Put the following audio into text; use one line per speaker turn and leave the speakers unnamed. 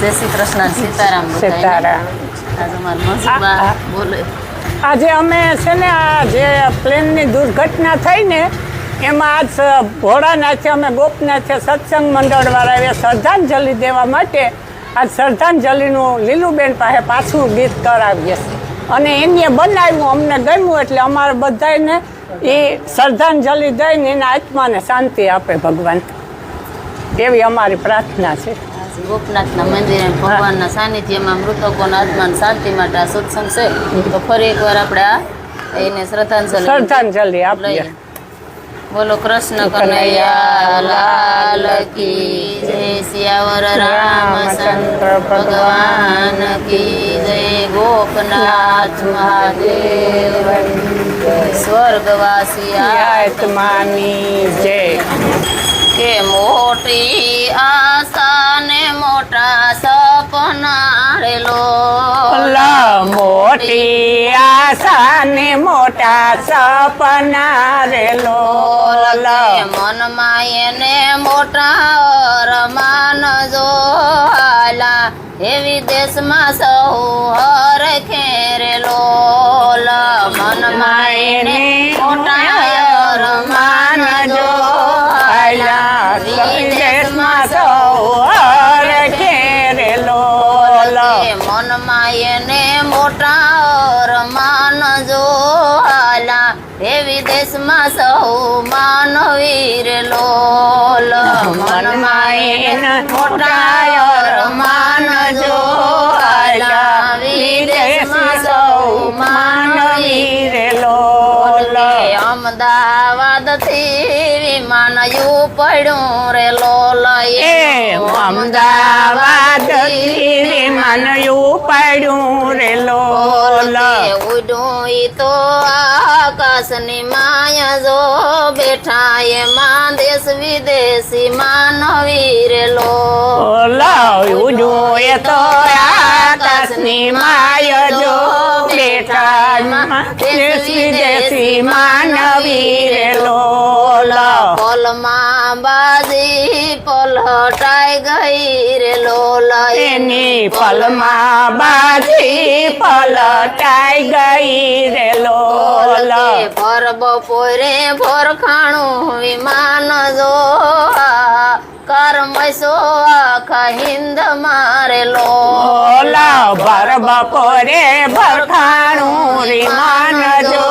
જય શ્રી કૃષ્ણ, સીતારામ.
સીતારામ.
બોલે
આજે અમે છે ને આ જે પ્લેનની દુર્ઘટના થઈ ને એમાં આજ ભોળાનાથે અમે ગોપનાથે સત્સંગ મંડળવાળાએ શ્રદ્ધાંજલિ દેવા માટે આજ શ્રદ્ધાંજલિનું લીલુબેન પાસે પાછું ગીત કરાવીએ અને એને બનાવ્યું, અમને ગમ્યું એટલે અમારે બધાને એ શ્રદ્ધાંજલિ દઈને એના આત્માને શાંતિ આપે ભગવાન, એવી અમારી પ્રાર્થના છે.
ગોપનાથના મંદિરે ભગવાનના સાનિધ્યમાં મૃતકોના આત્માની શાંતિ માટે આ સત્સંગ છે. તો ફરી એકવાર આપણે આ એને
શ્રદ્ધાંજલિ આપીએ.
બોલો કૃષ્ણ કનૈયા લાલ કી જય, સિયાવર રામચંદ્ર ભગવાન કી જય, ગોપનાથ મહાદેવ સ્વર્ગવાસી
આત્માની જય.
કે મોટી આશા ને મોટા સપના રેલો,
મોટી આશા ને મોટા સપના રેલો,
મનમાં એને મોટા અરમાન જોલા, એવી દેશમાં સૌ હર ખેરેલો, મનમાં એને મોટા અરમાન જોલા,
વિદેશમાં સૌ હર ખેરેલો,
મનમાં એને મોટા અરમાન જોલા, હે વિદેશમાં સૌ માનવીર લોલ, મનમાં એને મોટા અરમાન જોલા, વિદેશમાં સૌ માનવીર લોલ. અમદાવાદ થી વિમાન પડ્યું રે લોલ,
અમદાવાદ વિમાન પડ્યું રે લોલ,
ઉડું ઈ તો આકાશની માયા જો બેઠા એમાં દેશ વિદેશી માનવી રે લોલ,
ઉડું એ તો આકાશની માયા જો બેઠા દેશ વિદેશી માનવી રે લોલ,
પલમાં બાજી પલટાઈ ગઈ રે લોલ,
એની પલમાં બાજી પલટાઈ ગઈ રે લોલ,
ભર બપોરે ભરખાણું વિમાન જો કરમસો આખા હિંદ મારે લોલ,
ભર બપોરે ભરખાણું વિમાન જો